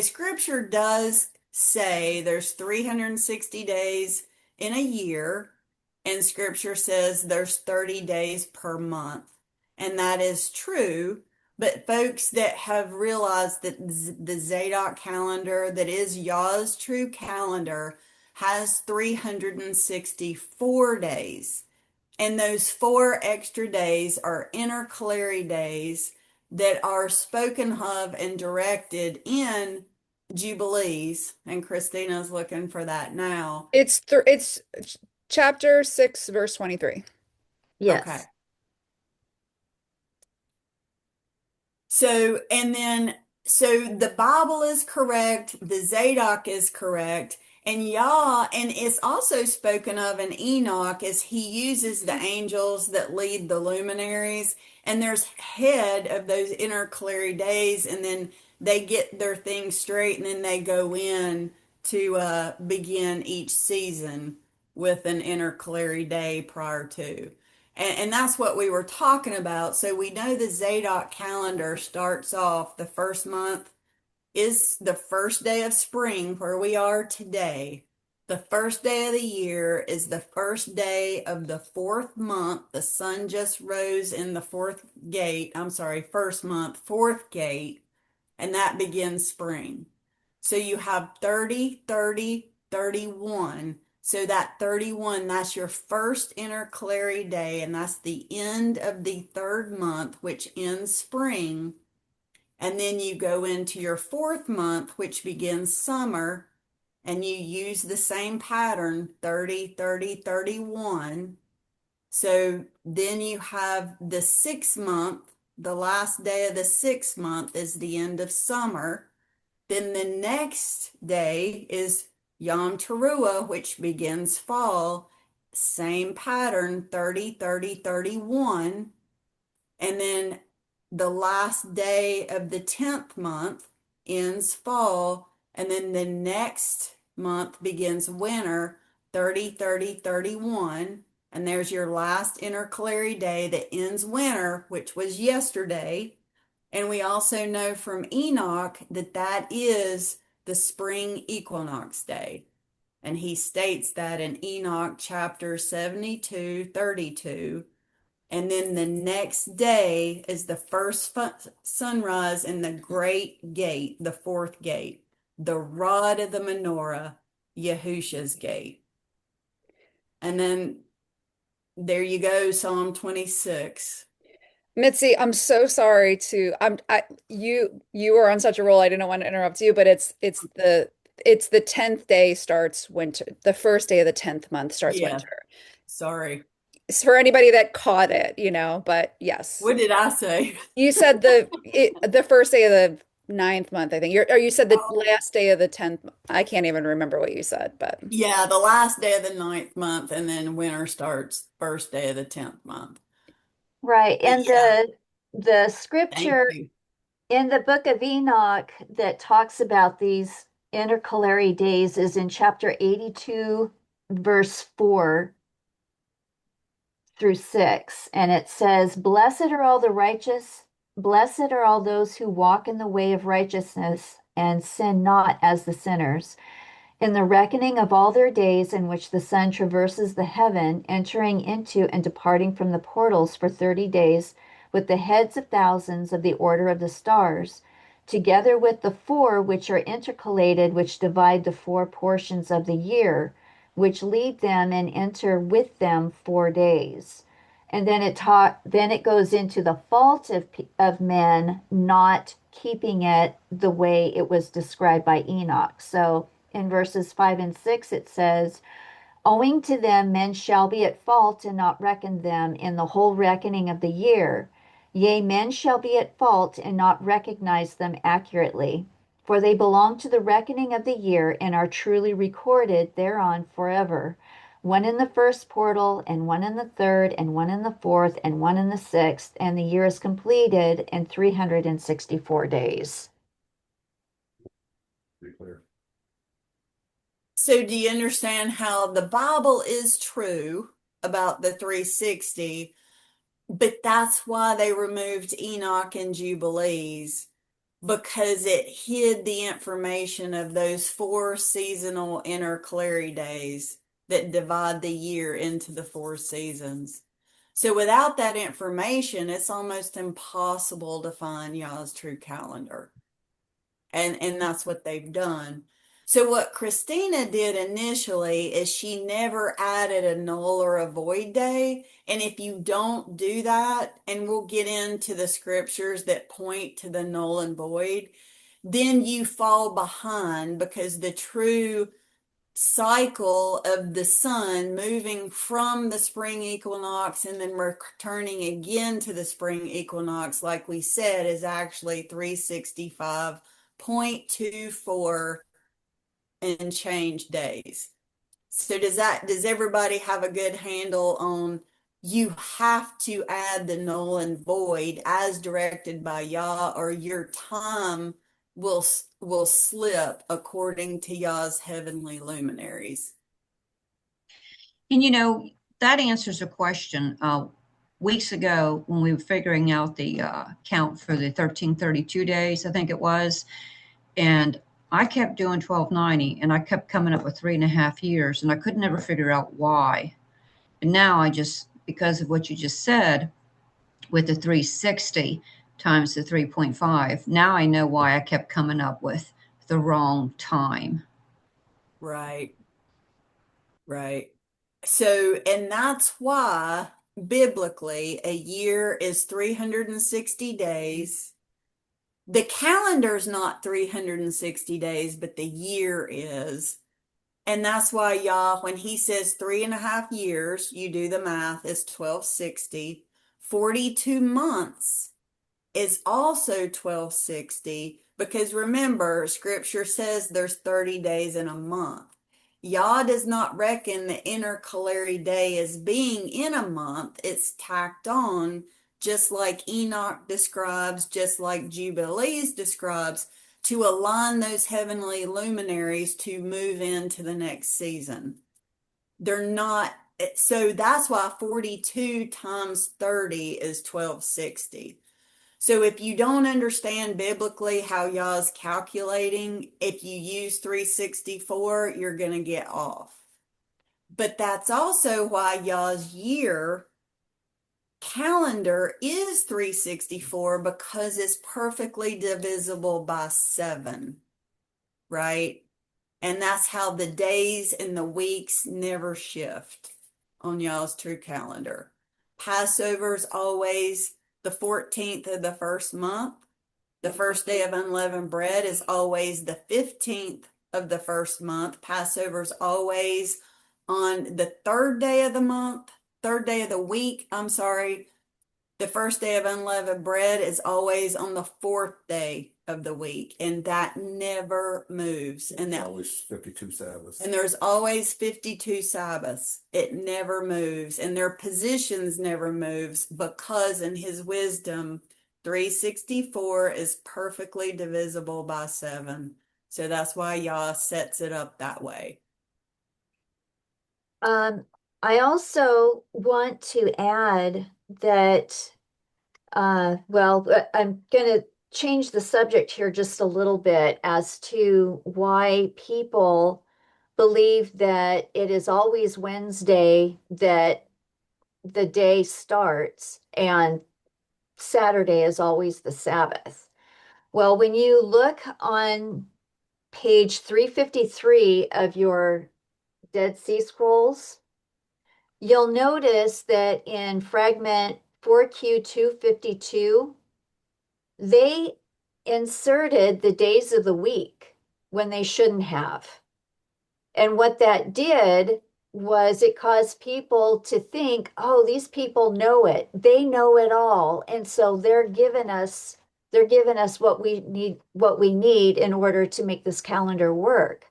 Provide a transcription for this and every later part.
Scripture does say there's 360 days in a year, and Scripture says there's 30 days per month. And that is true. But folks that have realized that the Zadok calendar, that is Yah's true calendar, has 364 days. And those 4 extra days are intercalary days that are spoken of and directed in Jubilees. And Christina's looking for that now. It's chapter 6, verse 23. Okay. Yes. So the Bible is correct, the Zadok is correct, and Yah, and it's also spoken of in Enoch as he uses the angels that lead the luminaries, and there's head of those intercalary days, and then they get their things straight, and then they go in to begin each season with an intercalary day prior to. And that's what we were talking about. So we know the Zadok calendar starts off the first month is the first day of spring, where we are today. The first day of the year is the first day of the fourth month. The sun just rose in the fourth gate. I'm sorry, first month, fourth gate, and that begins spring. So you have 30, 30, 31. So that 31, that's your first intercalary day, and that's the end of the third month, which ends spring. And then you go into your fourth month, which begins summer, and you use the same pattern, 30, 30, 31. So then you have the sixth month. The last day of the sixth month is the end of summer. Then the next day is Yom Teruah, which begins fall. Same pattern, 30, 30, 31. And then the last day of the 10th month ends fall. And then the next month begins winter, 30, 30, 31. And there's your last intercalary day that ends winter, which was yesterday. And we also know from Enoch that that is the spring equinox day. And he states that in Enoch chapter 72, 32. And then the next day is the first sunrise in the great gate, the fourth gate, the rod of the menorah, Yahusha's gate. And then there you go, Psalm 26. Mitzi, I'm so sorry to you are on such a roll. I didn't want to interrupt you, but it's the 10th day starts winter. The first day of the 10th month starts Yeah, winter. sorry. It's for anybody that caught it, but yes. What did I say? You said the first day of the ninth month, I think. Or you said the last day of the 10th. I can't even remember what you said, but Yeah, the last day of the ninth month, and then winter starts first day of the 10th month. Right. But And yeah, the thank scripture you. in the book of Enoch that talks about these intercalary days is in chapter 82, verse 4 through 6. And it says, Blessed are all the righteous, blessed are all those who walk in the way of righteousness and sin not as the sinners. In the reckoning of all their days in which the sun traverses the heaven, entering into and departing from the portals for 30 days, with the heads of thousands of the order of the stars, together with the four which are intercalated, which divide the four portions of the year, which lead them and enter with them 4 days. And then it goes into the fault of men not keeping it the way it was described by Enoch. So in verses 5 and 6, it says, Owing to them, men shall be at fault and not reckon them in the whole reckoning of the year. Yea, men shall be at fault and not recognize them accurately. For they belong to the reckoning of the year and are truly recorded thereon forever. One in the first portal, and one in the third, and one in the fourth, and one in the sixth, and the year is completed in 364 days. Pretty clear. So do you understand how the Bible is true about the 360, but that's why they removed Enoch and Jubilees. because it hid the information of those 4 seasonal intercalary days that divide the year into the 4 seasons. So without that information, it's almost impossible to find Yah's true calendar. And that's what they've done. So what Christina did initially is she never added a null or a void day. And if you don't do that, and we'll get into the scriptures that point to the null and void, then you fall behind, because the true cycle of the sun moving from the spring equinox and then returning again to the spring equinox, like we said, is actually 365.24 and change days. So does everybody have a good handle on, you have to add the null and void as directed by Yah, or your time will slip according to Yah's heavenly luminaries? And that answers a question. Weeks ago, when we were figuring out the count for the 1332 days, I think it was, and I kept doing 1290, and I kept coming up with 3.5 years, and I could never figure out why. And now I just, because of what you just said, with the 360 times the 3.5, now I know why I kept coming up with the wrong time. Right. So, and that's why biblically a year is 360 days. The calendar's not 360 days, but the year is. And that's why Yah, when he says 3.5 years, you do the math, is 1260. 42 months is also 1260, because remember, scripture says there's 30 days in a month. Yah does not reckon the intercalary day as being in a month. It's tacked on, just like Enoch describes, just like Jubilees describes, to align those heavenly luminaries to move into the next season. They're not, so that's why 42 times 30 is 1260. So if you don't understand biblically how Yah's calculating, if you use 364, you're going to get off. But that's also why Yah's year calendar is 364, because it's perfectly divisible by 7, right? And that's how the days and the weeks never shift on Yah's true calendar. Passover is always the 14th of the first month. The first day of unleavened bread is always the 15th of the first month. Passover is always on the third day of the month, third day of the week. I'm sorry. The first day of unleavened bread is always on the 4th day of the week, and that never moves. And that always 52 Sabbaths. And there's always 52 Sabbaths. It never moves, and their positions never moves, because in his wisdom, 364 is perfectly divisible by 7. So that's why Yah sets it up that way. I also want to add that, well, I'm going to change the subject here just a little bit as to why people believe that it is always Wednesday that the day starts and Saturday is always the Sabbath. Well, when you look on page 353 of your Dead Sea Scrolls, you'll notice that in fragment 4Q252, they inserted the days of the week when they shouldn't have. And what that did was it caused people to think, oh, these people know it. They know it all. And so they're giving us what we need in order to make this calendar work.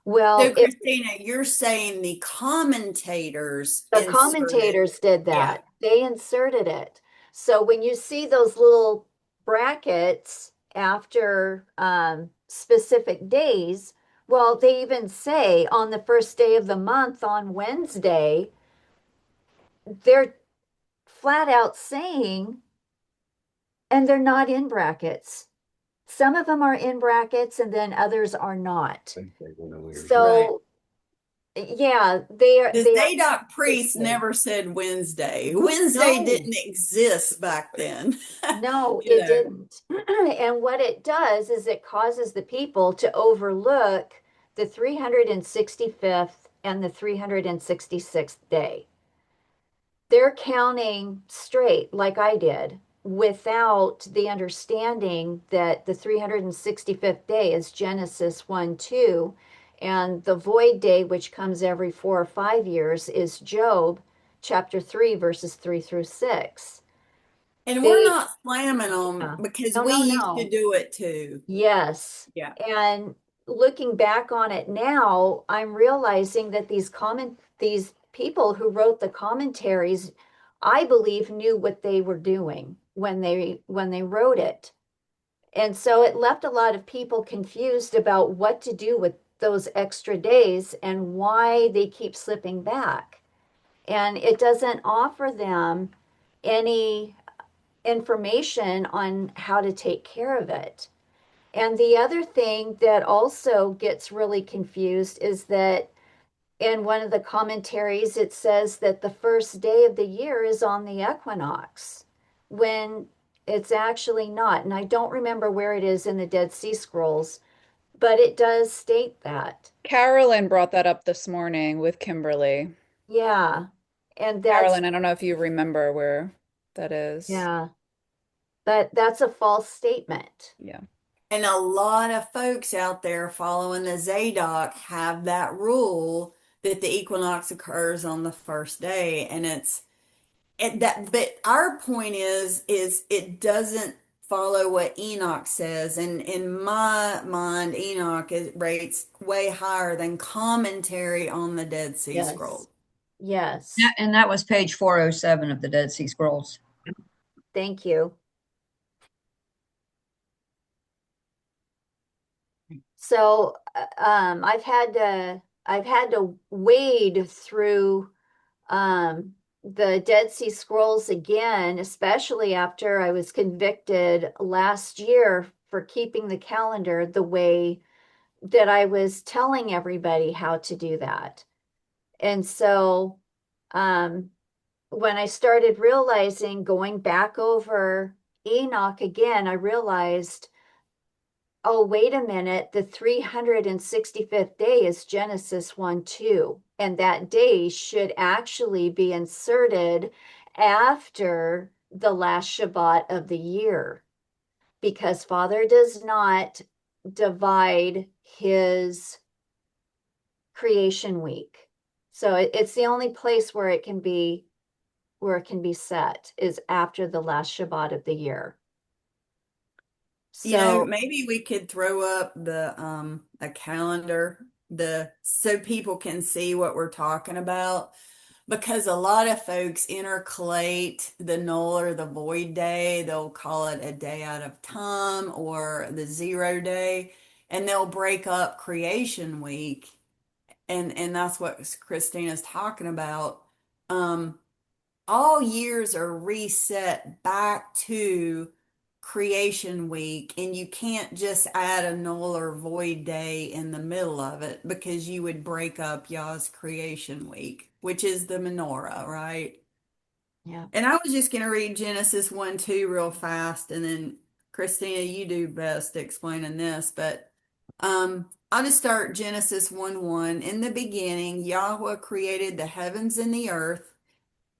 Well, So, Christina, you're saying the commentators the commentators did that. Yeah. They inserted it. So when you see those little brackets after specific days, well, they even say on the first day of the month on Wednesday, they're flat out saying, and they're not in brackets. Some of them are in brackets and then others are not. Right. So yeah, they are The they are Zadok priests interesting. never said Wednesday. Wednesday No, didn't exist back then. no, You it know. didn't. And what it does is it causes the people to overlook the 365th and the 366th day. They're counting straight like I did without the understanding that the 365th day is Genesis 1 2, and the void day, which comes every 4 or 5 years, is Job chapter 3, verses 3 through 6. And we're They, not slamming them yeah. because No, we no, used to no. do it too. Yes. Yeah. And looking back on it now, I'm realizing that these people who wrote the commentaries, I believe knew what they were doing when they wrote it. And so it left a lot of people confused about what to do with those extra days and why they keep slipping back. And it doesn't offer them any information on how to take care of it. And the other thing that also gets really confused is that in one of the commentaries, it says that the first day of the year is on the equinox, when it's actually not. And I don't remember where it is in the Dead Sea Scrolls, but it does state that. Carolyn brought that up this morning with Kimberly. Yeah. And that's, Carolyn, I don't know if you remember where that is. yeah, but that's a false statement. Yeah. And a lot of folks out there following the Zadok have that rule that the equinox occurs on the first day. And but our point is it doesn't follow what Enoch says. And in my mind, Enoch rates way higher than commentary on the Dead Sea Yes. Scrolls. Yes. And that was page 407 of the Dead Sea Scrolls. Thank you. So I've had to wade through the Dead Sea Scrolls again, especially after I was convicted last year for keeping the calendar the way that I was telling everybody how to do that. And so um, when I started realizing, going back over Enoch again, I realized, oh, wait a minute, the 365th day is Genesis 1 2. And that day should actually be inserted after the last Shabbat of the year, because Father does not divide his creation week. So it's the only place where it can be set is after the last Shabbat of the year. You know, So maybe we could throw up the a calendar so people can see what we're talking about, because a lot of folks intercalate the null or the void day. They'll call it a day out of time or the 0 day, and they'll break up creation week, and that's what Christina's talking about. Um all years are reset back to creation week, and you can't just add a null or void day in the middle of it, because you would break up Yah's creation week, which is the menorah, right? yeah. And I was just going to read Genesis 1 2 real fast, and then Christina, you do best explaining this, but I'll just start Genesis 1 1. In the beginning, Yahweh created the heavens and the earth.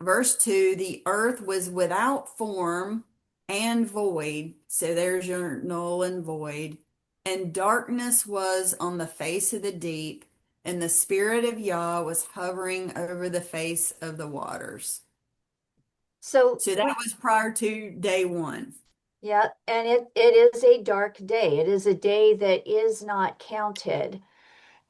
Verse 2, the earth was without form and void. So there's your null and void. And darkness was on the face of the deep, and the Spirit of Yah was hovering over the face of the waters. So So that was prior to day one. yeah, and it is a dark day. It is a day that is not counted.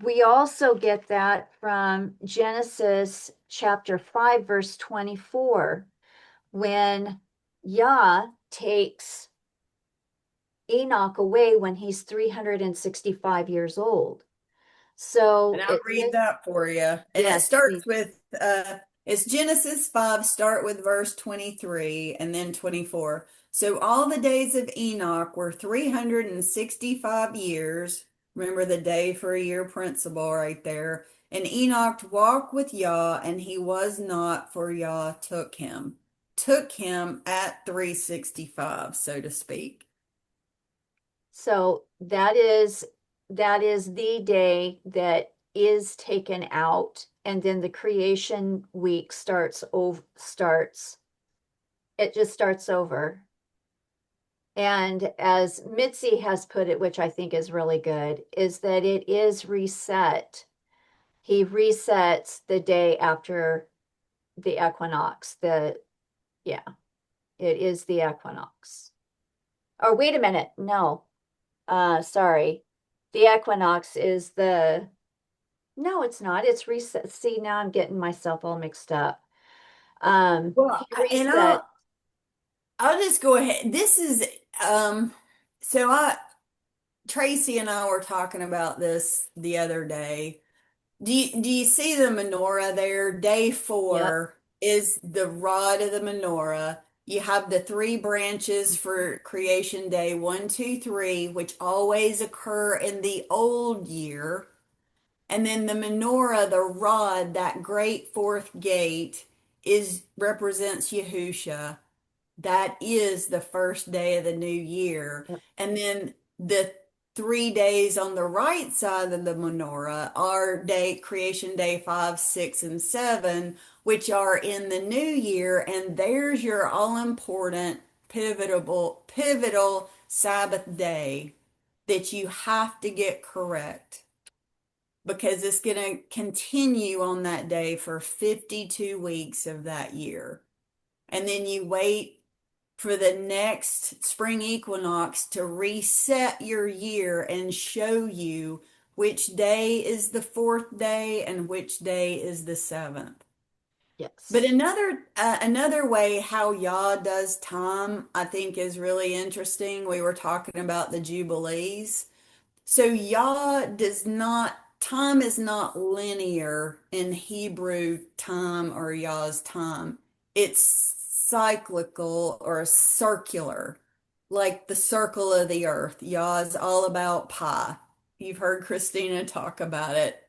We also get that from Genesis chapter 5, verse 24, when Yah takes Enoch away when he's 365 years old. And So I'll it read says, that for you. And it yes, starts please. with it's Genesis 5, start with verse 23 and then 24. So all the days of Enoch were 365 years. Remember the day for a year principle right there. And Enoch walked with Yah, and he was not, for Yah took him. Took him at 365, so to speak. So that is the day that is taken out, and then the creation week starts. It just starts over. And as Mitzi has put it, which I think is really good, is that it is reset. He resets the day after the equinox. Yeah, it is the equinox. Or wait a minute, no. Sorry. The equinox is no, it's not. It's reset. See, now I'm getting myself all mixed up. Well, He and reset. I'll just go ahead. This is so I Tracy and I were talking about this the other day. Do you see the menorah there? Day Yep. 4 is the rod of the menorah. You have the three branches for creation day, one, two, three, which always occur in the old year. And then the menorah, the rod, that great fourth gate, is represents Yahusha. That is the first day of the new year. Yep. And then the 3 days on the right side of the menorah are creation day 5, 6, and 7, which are in the new year. And there's your all important pivotal Sabbath day that you have to get correct because it's going to continue on that day for 52 weeks of that year. And then you wait for the next spring equinox to reset your year and show you which day is the fourth day and which day is the seventh. But Yes. another way how Yah does time, I think, is really interesting. We were talking about the Jubilees. So Yah does not, time is not linear in Hebrew time or Yah's time. It's cyclical or circular, like the circle of the earth. Yah is all about pi. You've heard Christina talk about it.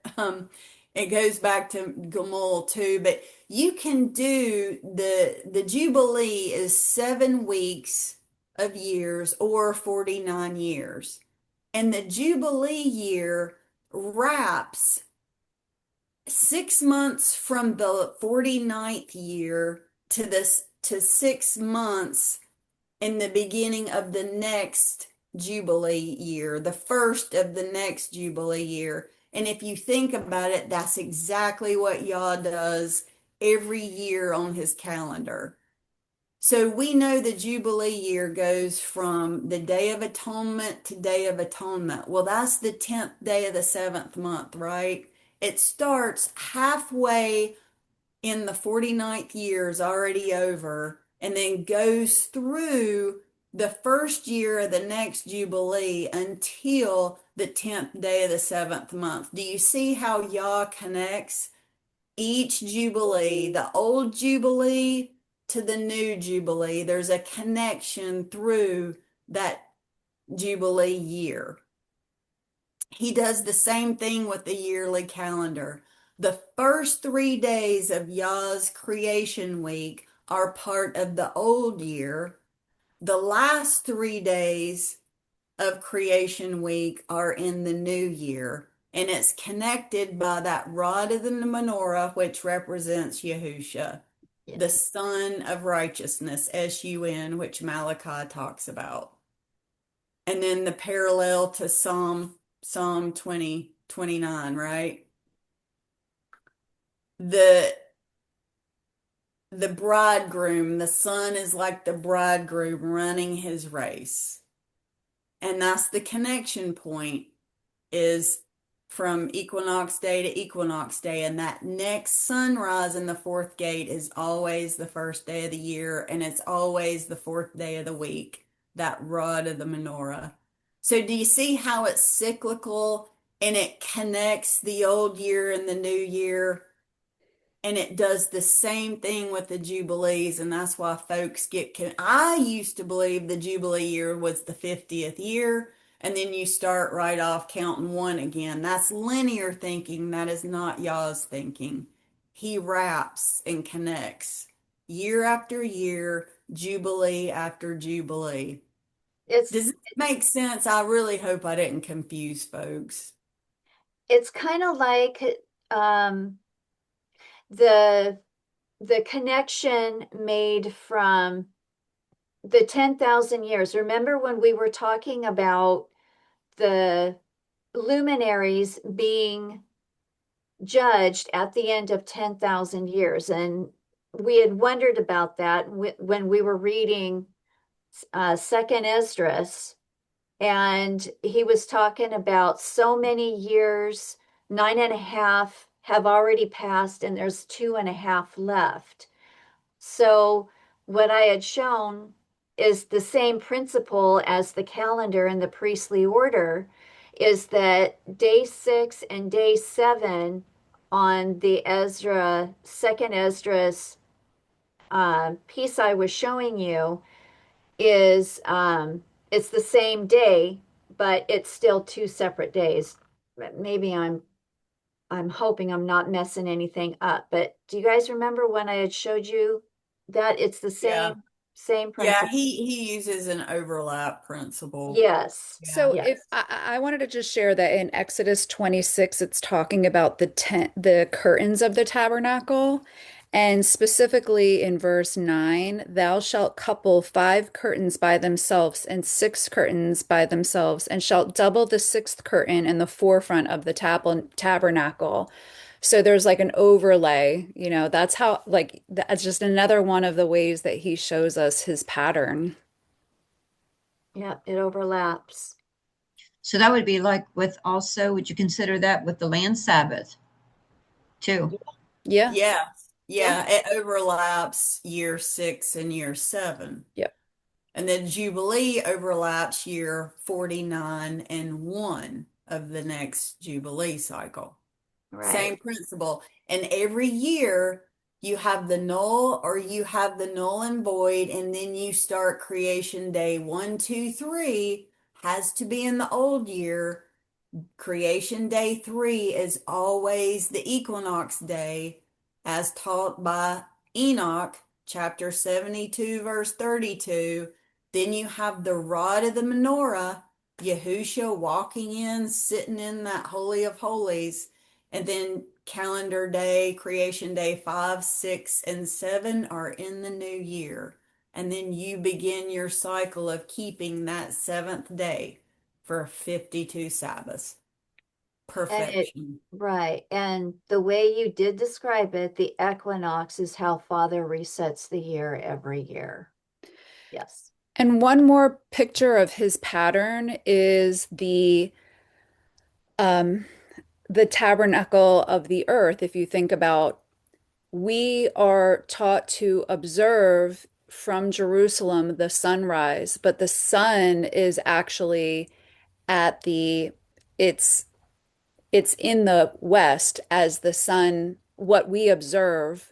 It goes back to Gamul too, but you can do the Jubilee is 7 weeks of years or 49 years. And the Jubilee year wraps 6 months from the 49th year to 6 months in the beginning of the next Jubilee year, the first of the next Jubilee year. And if you think about it, that's exactly what Yah does every year on his calendar. So we know the Jubilee year goes from the Day of Atonement to Day of Atonement. Well, that's the 10th day of the seventh month, right? It starts halfway in the 49th year is already over and then goes through the first year of the next Jubilee until the 10th day of the seventh month. Do you see how Yah connects each Jubilee, the old Jubilee to the new Jubilee? There's a connection through that Jubilee year. He does the same thing with the yearly calendar. The first 3 days of Yah's creation week are part of the old year. The last 3 days of creation week are in the new year. And it's connected by that rod of the menorah, which represents Yahusha, the Yes. Son of Righteousness, S-U-N, which Malachi talks about. And then the parallel to Psalm 29, right? The the bridegroom, the son is like the bridegroom running his race. And that's the connection point is from equinox day to equinox day. And that next sunrise in the fourth gate is always the first day of the year. And it's always the fourth day of the week, that rod of the menorah. So do you see how it's cyclical and it connects the old year and the new year? And it does the same thing with the Jubilees. And that's why folks I used to believe the Jubilee year was the 50th year. And then you start right off counting one again. That's linear thinking. That is not Yah's thinking. He wraps and connects year after year, Jubilee after Jubilee. It's Does it make sense? I really hope I didn't confuse folks. it's kind of like um, the the connection made from the 10,000 years. Remember when we were talking about the luminaries being judged at the end of 10,000 years? And we had wondered about that when we were reading Second Esdras, and he was talking about so many years, 9.5 have already passed, and there's 2.5 left. So what I had shown is the same principle as the calendar and the priestly order, is that day 6 and day 7 on the second Esdras piece I was showing you is it's the same day, but it's still two separate days. Maybe I'm hoping I'm not messing anything up, but do you guys remember when I had showed you that it's the Yeah. same Yeah, principle? he uses an overlap principle. Yes. Yeah. So if Yes. I wanted to just share that in Exodus 26, it's talking about the curtains of the tabernacle. And specifically in verse 9, thou shalt couple 5 curtains by themselves and 6 curtains by themselves, and shalt double the 6th curtain in the forefront of the tabernacle. So there's like an overlay, that's how, like, that's just another one of the ways that he shows us his pattern. Yeah, it overlaps. So that would be like with also, would you consider that with the land Sabbath too? Yeah. Yeah. Yeah. Yeah, it overlaps year 6 and year 7. Yep. And then Jubilee overlaps year 49 and 1 of the next Jubilee cycle. Right. Same principle. And every year you have the null or you have the null and void, and then you start creation day 1, 2, 3 has to be in the old year. Creation day 3 is always the equinox day, as taught by Enoch, chapter 72, verse 32. Then you have the rod of the menorah, Yahushua walking in, sitting in that Holy of Holies. And then calendar day, creation day 5, 6, and 7 are in the new year. And then you begin your cycle of keeping that seventh day for 52 Sabbaths. And it, Perfection. right. And the way you did describe it, the equinox is how Father resets the year every year. Yes. And one more picture of his pattern is um the tabernacle of the earth. If you think about, we are taught to observe from Jerusalem the sunrise, but the sun is actually at the it's it's in the west as the sun, what we observe,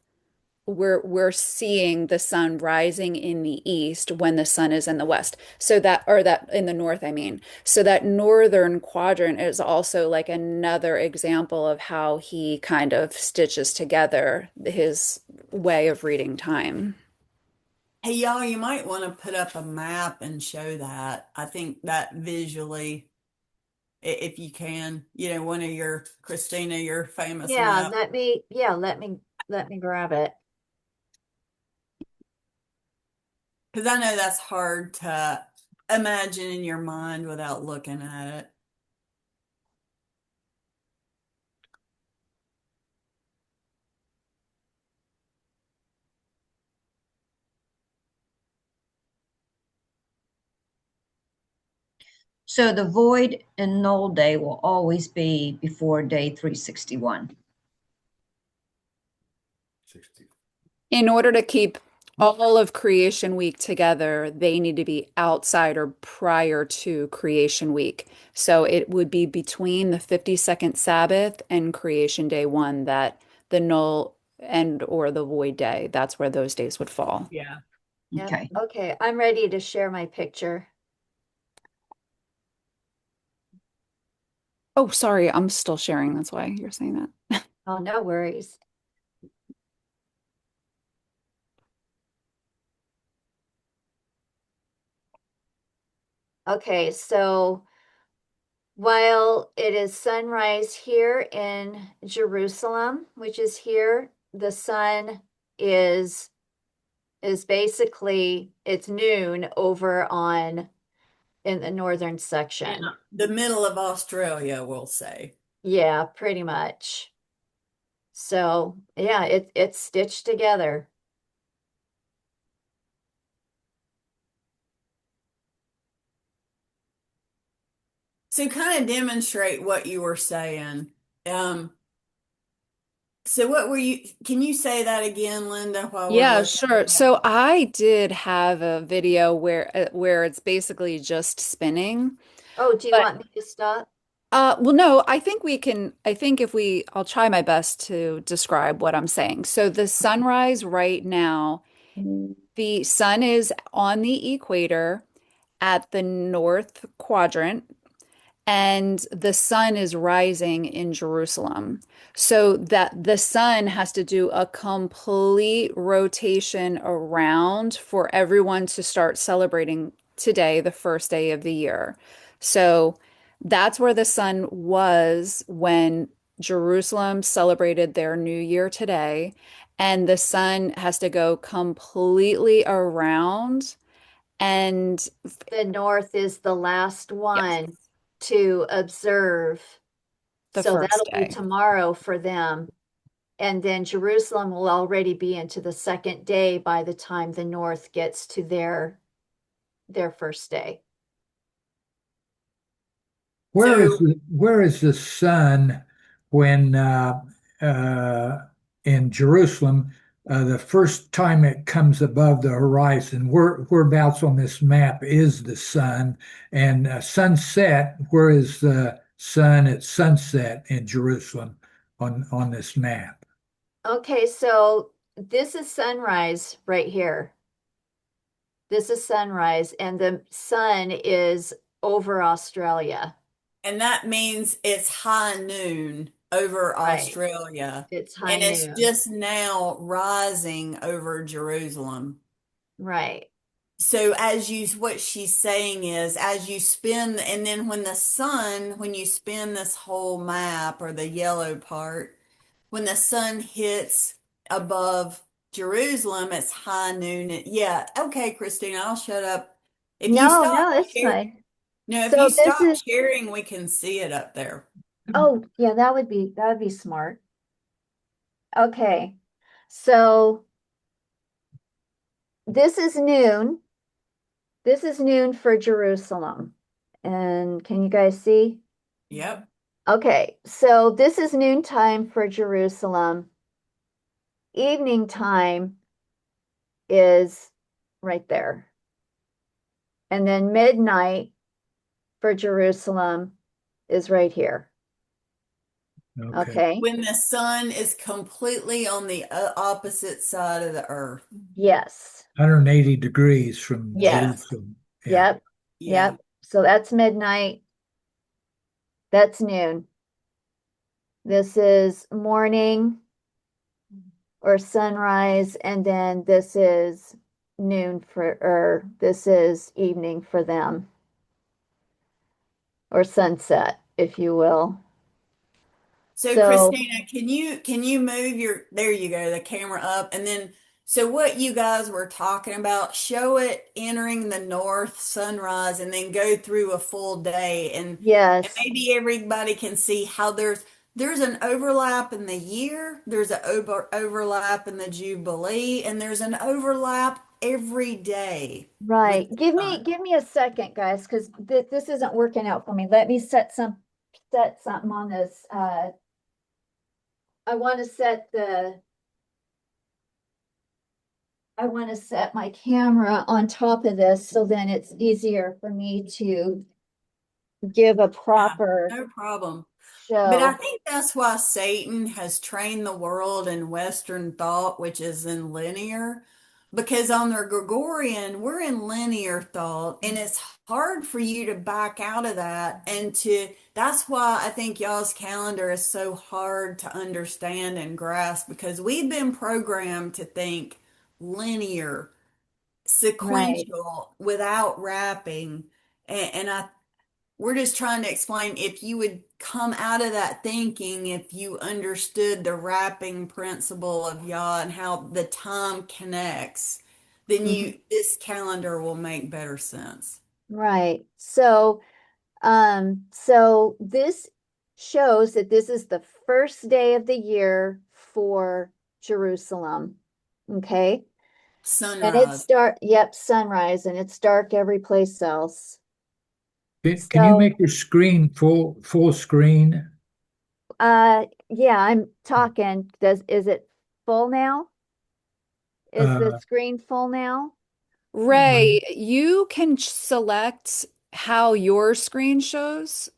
we're seeing the sun rising in the east when the sun is in the west. So that, or that in the north, I mean. So that northern quadrant is also like another example of how he kind of stitches together his way of reading time. Hey, y'all, you might want to put up a map and show that. I think that visually, if you can, one of your, Christina, your famous Yeah, map. let me grab it. Because I know that's hard to imagine in your mind without looking at it. So the void and null day will always be before day 361. In order to keep all of creation week together, they need to be outside or prior to creation week. So it would be between the 52nd Sabbath and creation day 1 that the null and or the void day. That's where those days would fall. Yeah. Yep. Okay. Okay, I'm ready to share my picture. Oh, sorry, I'm still sharing. That's why you're saying that. Oh, no worries. Okay, so while it is sunrise here in Jerusalem, which is here, the sun is basically it's noon over on in the northern In section. the middle of Australia, we'll say. Yeah, pretty much. So yeah, it's stitched together. So kind of demonstrate what you were saying. Um, so what were you, can you say that again, Linda, while we're Yeah, looking sure. at So I did have a video where it's basically just spinning. Oh, do you But want me to stop? well, no, I think if I'll try my best to describe what I'm saying. So the sunrise right now, the sun is on the equator at the north quadrant, and the sun is rising in Jerusalem. So that the sun has to do a complete rotation around for everyone to start celebrating today, the first day of the year. So that's where the sun was when Jerusalem celebrated their new year today. And the sun has to go completely around. And The north is the last yes, one to observe. the So first that'll be day. tomorrow for them. And then Jerusalem will already be into the second day by the time the north gets to their first day. So Where is the sun when uh, in Jerusalem the first time it comes above the horizon? Whereabouts on this map is the sun? And sunset, where is the sun at sunset in Jerusalem on this map? Okay, so this is sunrise right here. This is sunrise, and the sun is over Australia. and that means it's high noon over Right. Australia, It's high and it's noon. just now rising over Jerusalem. Right. So what she's saying is, as you spin, and then when you spin this whole map or the yellow part, when the sun hits above Jerusalem, it's high noon. Yeah, okay, Christina, I'll shut up. If you No, stop no, it's sharing, fine. no, if you So this stop is, sharing, we can see it up there. oh, yeah, that would be smart. Okay. So this is noon. This is noon for Jerusalem. And can you guys see? Yep. Okay, so this is noontime for Jerusalem. Evening time is right there. And then midnight for Jerusalem is right here. Okay. Okay. When the sun is completely on the opposite side of the earth. Yes. 180 degrees from Yeah. Yes. Jerusalem. Yeah. Yep. Yeah. Yep. So that's midnight. That's noon. This is morning or sunrise, and then this is noon or this is evening for them, or sunset, if you will. So So, Christina, can you move there you go, the camera up, and then so what you guys were talking about, show it entering the north sunrise and then go through a full day, and yes, maybe everybody can see how there's an overlap in the year, there's an overlap in the Jubilee, and there's an overlap every day with right. the Give me sun. give me a second, guys, because this isn't working out for me. Let me set something on this. I want to set the I want to set my camera on top of this so then it's easier for me to give a Yeah, proper no problem. But I show. think that's why Satan has trained the world in Western thought, which is in linear, because on their Gregorian, we're in linear thought, and it's hard for you to back out of that. That's why I think y'all's calendar is so hard to understand and grasp, because we've been programmed to think linear, Right. sequential, without wrapping. And I we're just trying to explain if you would come out of that thinking, if you understood the wrapping principle of Yah and how the time connects, then Mhm. this calendar will make better sense. Right. So this shows that this is the first day of the year for Jerusalem. Okay. And Sunrise. yep, sunrise, and it's dark every place else. Can you So, make your screen full screen? yeah, I'm talking. Is it full now? Is the Uh, screen full now? Ray, you can select how your screen shows.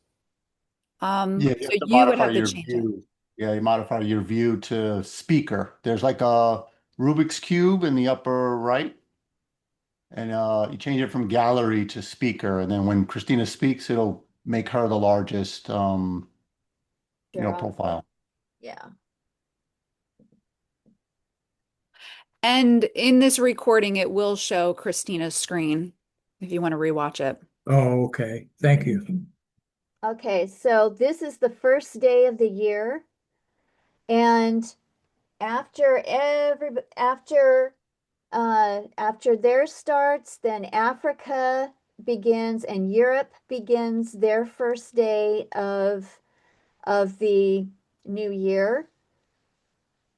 Yeah, you So have to you would modify have to your change it. view. Yeah, you modify your view to speaker. There's like a Rubik's Cube in the upper right, and you change it from gallery to speaker, and then when Christina speaks, it'll make her the largest, Sure, profile. yeah. And in this recording, it will show Christina's screen if you want to rewatch it. oh, okay. Thank you. Okay, so this is the first day of the year, and after theirs starts, then Africa begins and Europe begins their first day of the new year.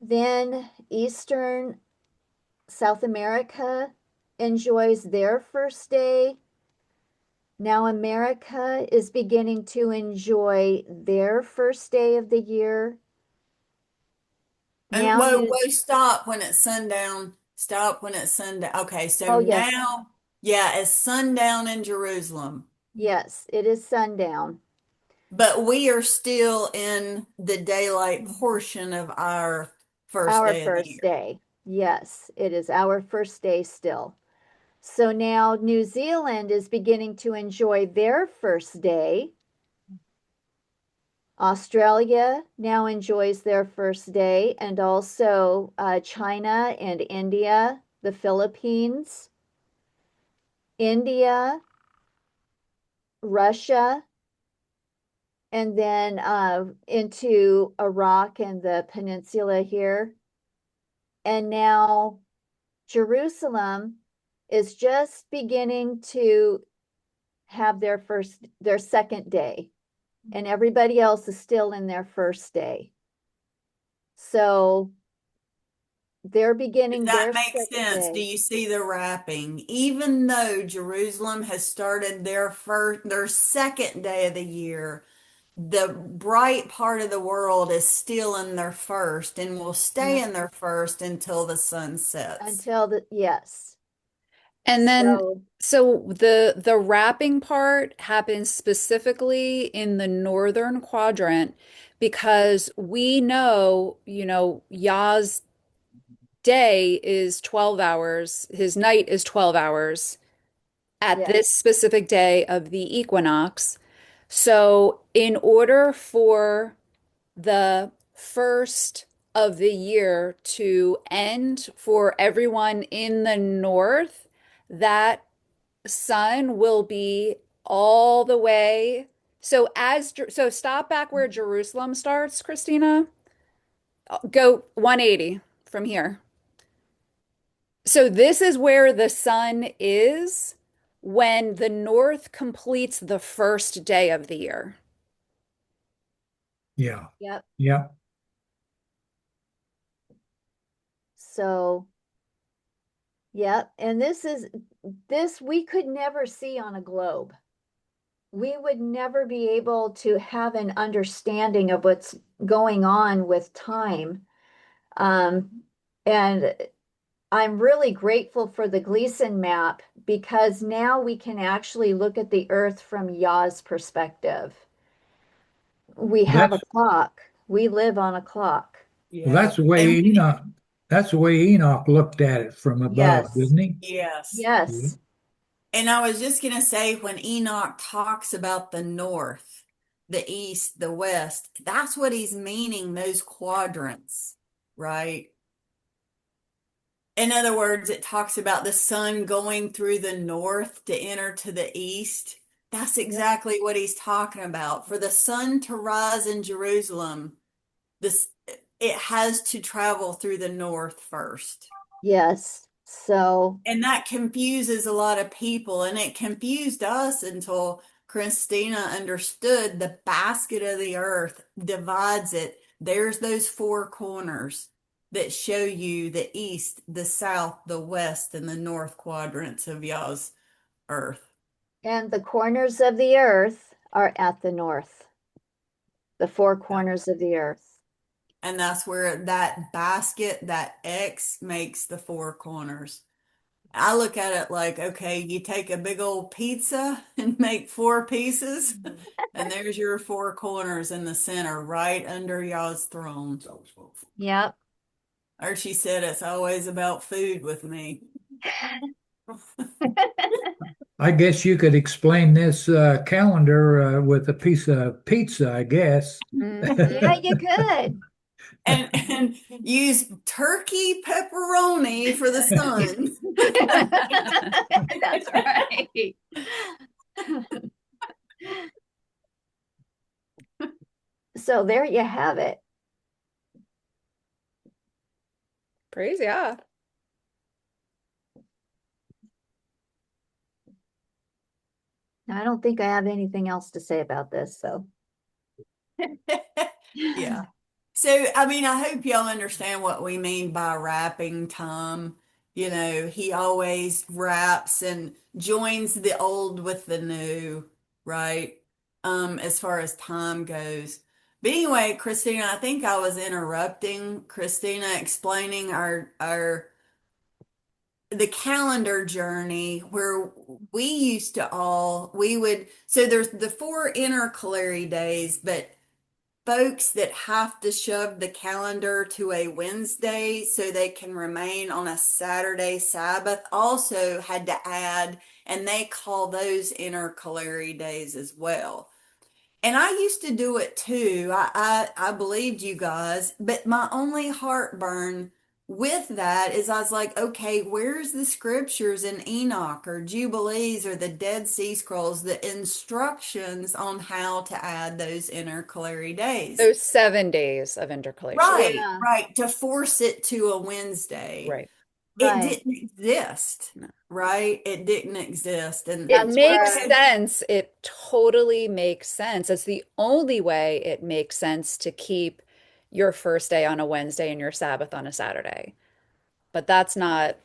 Then Eastern South America enjoys their first day. Now America is beginning to enjoy their first day of the year. And Now whoa, New whoa, stop when it's sundown. Stop when it's sundown. Okay, so Oh yes, now, yeah, it's sundown in Jerusalem, yes, it is sundown. but we are still in the daylight portion of our first Our day of the first year. day. Yes, it is our first day still. So now New Zealand is beginning to enjoy their first day. Australia now enjoys their first day, and also China and India, the Philippines, India, Russia, and then into Iraq and the peninsula here. And now Jerusalem is just beginning to have their second day, and everybody else is still in their first day. So they're Does beginning that their make second sense? Do day. you see the wrapping? Even though Jerusalem has started their second day of the year, the bright part of the world is still in their first and will stay Yeah. in their first until the sun sets. Yes. And then, So, so the wrapping part happens specifically in the northern quadrant because we know, Yah's day is 12 hours, his night is 12 hours at yes. this specific day of the equinox. So, in order for the first of the year to end for everyone in the north, that sun will be all the way. So stop back where Jerusalem starts, Christina. Go 180 from here. So this is where the sun is when the north completes the first day of the year. Yeah. Yep. Yeah. So, yep. And this we could never see on a globe. We would never be able to have an understanding of what's going on with time. And I'm really grateful for the Gleason map because now we can actually look at the Earth from Yah's perspective. We Well, have a clock. We live on a clock. Yeah. that's the way And Enoch. That's the way Enoch looked at it from above, Yes. didn't he? yes. Yeah. Yes. And I was just going to say, when Enoch talks about the north, the east, the west, that's what he's meaning, those quadrants, right? In other words, it talks about the sun going through the north to enter to the east. That's Yep. exactly what he's talking about. For the sun to rise in Jerusalem, this it has to travel through the north first. Yes. So, And that confuses a lot of people, and it confused us until Christina understood the basket of the earth divides it. There's those four corners that show you the east, the south, the west, and the north quadrants of Yah's earth. and the corners of the earth are at the north, the four corners of the earth. And that's where that basket, that X, makes the four corners. I look at it like, okay, you take a big old pizza and make four pieces, and there's your four corners in the center, right under Yah's throne. Yep. Or she said, it's always about food with me. I guess you could explain this calendar with a piece of pizza, I guess. Yeah, you could. And use turkey pepperoni for the sun. That's right. So there you have it. Praise yeah. I don't think I have anything else to say about this, so. Yeah. So, I mean, I hope y'all understand what we mean by wrapping time. You know, he always wraps and joins the old with the new, right? As far as time goes. But anyway, Christina, I think I was interrupting Christina explaining our the calendar journey where we used to all we would so there's the four intercalary days, but folks that have to shove the calendar to a Wednesday so they can remain on a Saturday Sabbath also had to add, and they call those intercalary days as well. And I used to do it too. I believed you guys, but my only heartburn with that is I was like, okay, where's the scriptures in Enoch or Jubilees or the Dead Sea Scrolls, the instructions on how to add those intercalary days? Those 7 days of intercalation. Right, Yeah, right. To force it to a Wednesday. Right. It right. didn't exist, No. right? It didn't exist. And It That's makes where, okay, sense. It totally makes sense. It's the only way it makes sense to keep your first day on a Wednesday and your Sabbath on a Saturday. But that's not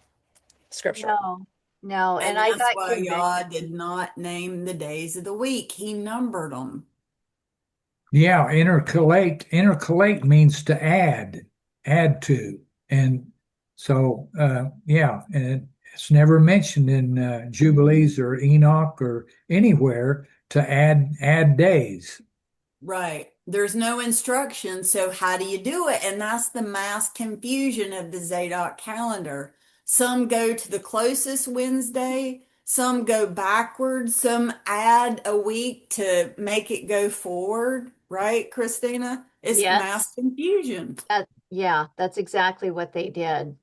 scriptural. no, no. And and I that's got why Yah convicted. did not name the days of the week. He numbered them. Yeah, intercalate means to add to. And so yeah, and it's never mentioned in Jubilees or Enoch or anywhere to add days. Right. There's no instruction. So how do you do it? And that's the mass confusion of the Zadok calendar. Some go to the closest Wednesday, some go backwards, some add a week to make it go forward. Right, Christina? It's Yes, mass confusion. yeah, that's exactly what they did.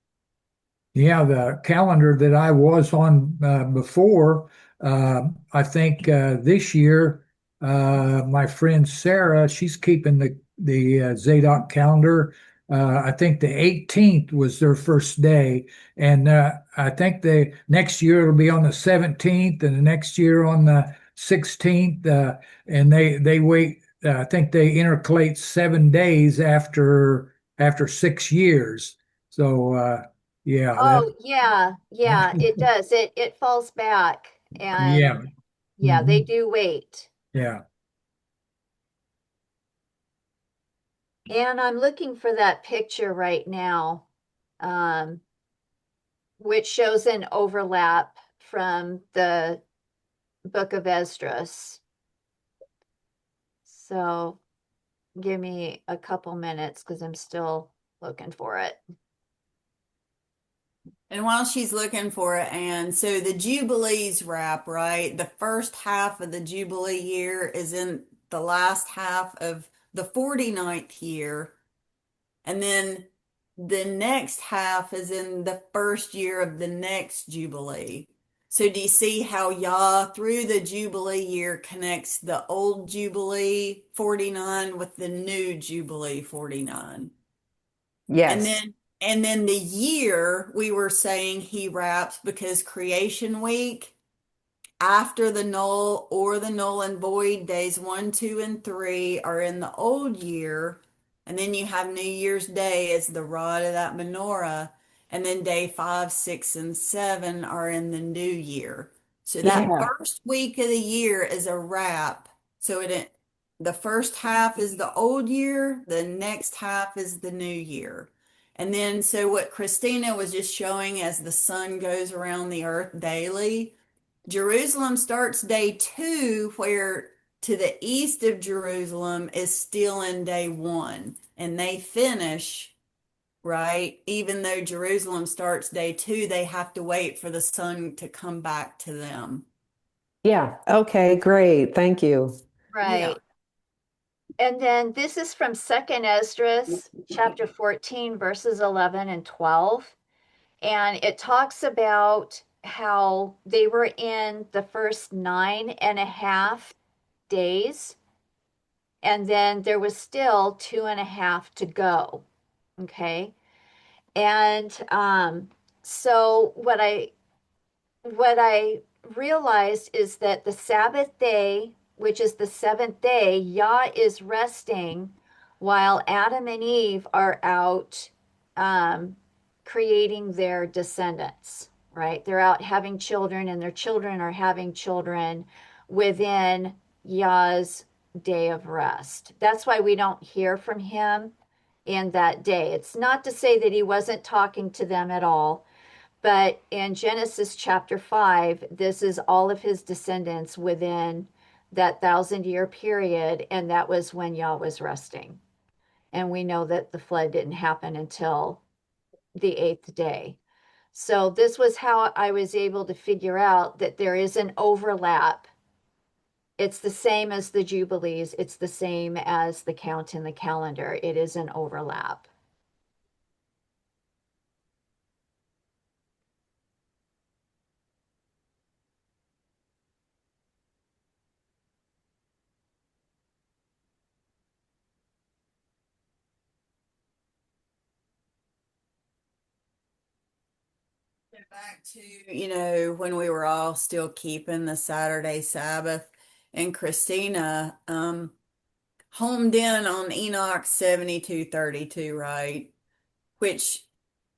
Yeah, the calendar that I was on before, I think this year, my friend Sarah, she's keeping the Zadok calendar. I think the 18th was their first day, and I think the next year it'll be on the 17th, and the next year on the 16th, and they wait. I think they intercalate 7 days after 6 years. So. Yeah, that Oh, yeah, yeah, it does. It falls back yeah. and yeah, they Mhm. do wait. Yeah. And I'm looking for that picture right now, which shows an overlap from the Book of Esdras. So give me a couple minutes because I'm still looking for it. And while she's looking for it, and so the Jubilees wrap, right? The first half of the Jubilee year is in the last half of the 49th year. And then the next half is in the first year of the next Jubilee. So do you see how Yah through the Jubilee year connects the old Jubilee 49 with the new Jubilee 49? And Yes. then the year we were saying he wraps because creation week after the null or the null and void days 1, 2, and 3 are in the old year, and then you have New Year's Day as the rod of that menorah, and then day 5, 6, and 7 are in the new year. So that Yeah. first week of the year is a wrap. So the first half is the old year, the next half is the new year. And then so what Christina was just showing as the sun goes around the earth daily, Jerusalem starts day 2, where to the east of Jerusalem is still in day 1. And they finish, right? Even though Jerusalem starts day 2, they have to wait for the sun to come back to them. Yeah. Okay, great. Thank you. Yeah. Right. And then this is from Second Esdras, chapter 14, verses 11 and 12. And it talks about how they were in the first 9.5 days, and then there was still 2.5 to go. Okay. And so what I realized is that the Sabbath day, which is the seventh day, Yah is resting while Adam and Eve are out um, creating their descendants, right? They're out having children, and their children are having children within Yah's day of rest. That's why we don't hear from him in that day. It's not to say that he wasn't talking to them at all, but in Genesis chapter 5, this is all of his descendants within that 1,000-year period, and that was when Yah was resting. And we know that the flood didn't happen until the 8th day. So this was how I was able to figure out that there is an overlap. It's the same as the Jubilees. It's the same as the count in the calendar. It is an overlap. Back to, when we were all still keeping the Saturday Sabbath, and Christina homed in on Enoch 72:32, right? Which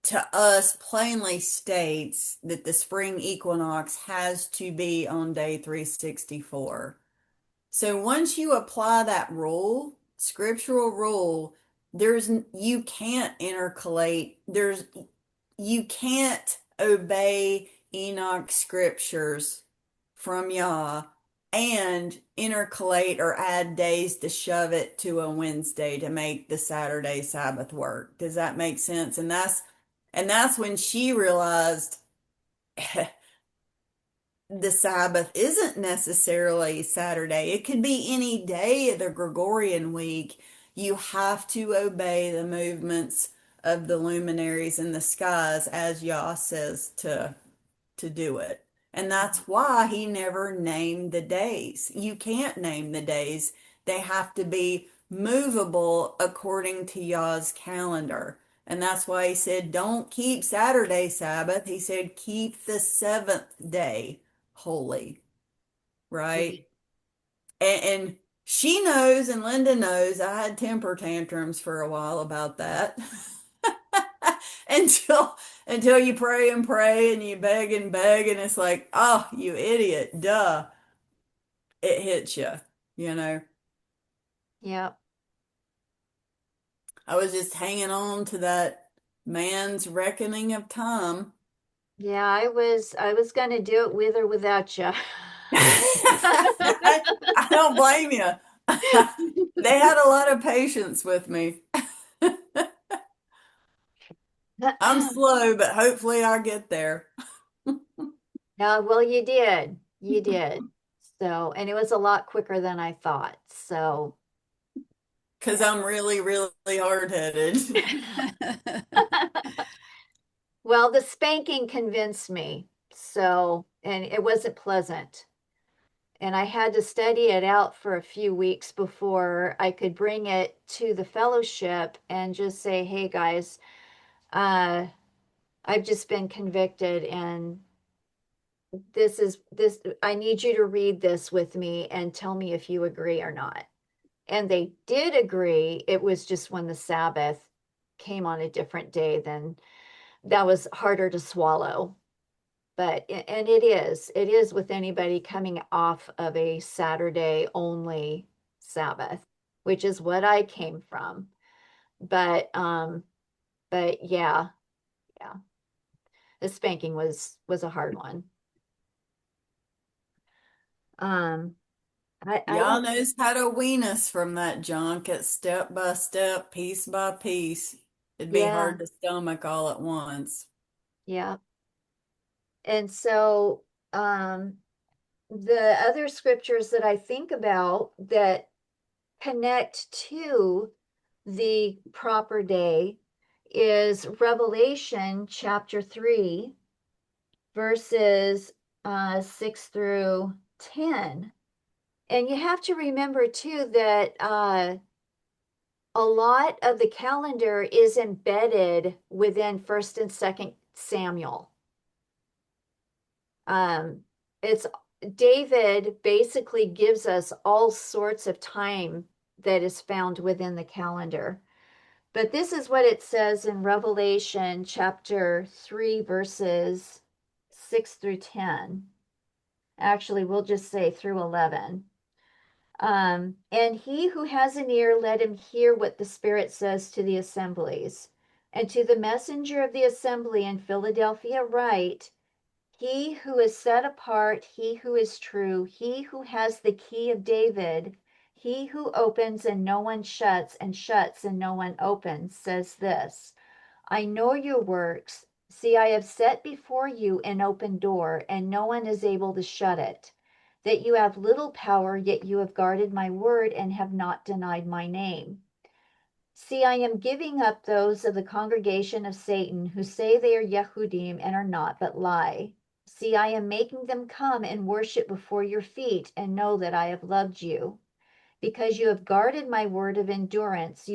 to us plainly states that the spring equinox has to be on day 364. So once you apply that rule, scriptural rule, you can't intercalate. You can't obey Enoch scriptures from Yah and intercalate or add days to shove it to a Wednesday to make the Saturday Sabbath work. Does that make sense? And that's when she realized the Sabbath isn't necessarily Saturday. It could be any day of the Gregorian week. You have to obey the movements of the luminaries in the skies as Yah says to do it. And that's why he never named the days. You can't name the days. They have to be movable according to Yah's calendar. And that's why he said, don't keep Saturday Sabbath. He said, keep the seventh day holy, right? And she knows, and Linda knows, I had temper tantrums for a while about that. until you pray and pray and you beg and it's like, oh, you idiot, duh. It hits you, you know. Yep. I was just hanging on to that man's reckoning of time. Yeah, I was gonna do it with or without you. I don't blame you. They had a lot of patience with me. I'm slow, but hopefully I'll get there. Yeah, well, you did. You did. So, and it was a lot quicker than I thought. So, Because yeah. I'm really, really hard-headed. Well, the spanking convinced me. So, and it wasn't pleasant. And I had to study it out for a few weeks before I could bring it to the fellowship and just say, hey guys, uh, I've just been convicted and this, I need you to read this with me and tell me if you agree or not. And they did agree. It was just when the Sabbath came on a different day, then that was harder to swallow. But, and it is with anybody coming off of a Saturday only Sabbath, which is what I came from. But yeah, yeah, the spanking was a hard one. Um, I Y'all don't, knows how to wean us from that junk. It's step by step, piece by piece. It'd be yeah, hard to stomach all at once. yeah. And so, the other scriptures that I think about that connect to the proper day is Revelation chapter 3, verses 6 through 10. And you have to remember too that a lot of the calendar is embedded within 1st and 2nd Samuel. It's David basically gives us all sorts of time that is found within the calendar. But this is what it says in Revelation chapter 3, verses 6 through 10. Actually, we'll just say through 11. And he who has an ear, let him hear what the Spirit says to the assemblies. And to the messenger of the assembly in Philadelphia write, he who is set apart, he who is true, he who has the key of David, he who opens and no one shuts, and shuts and no one opens, says this: I know your works. See, I have set before you an open door, and no one is able to shut it. That you have little power, yet you have guarded my word and have not denied my name. See, I am giving up those of the congregation of Satan who say they are Yehudim and are not, but lie. See, I am making them come and worship before your feet and know that I have loved you. Because you have guarded my word of endurance,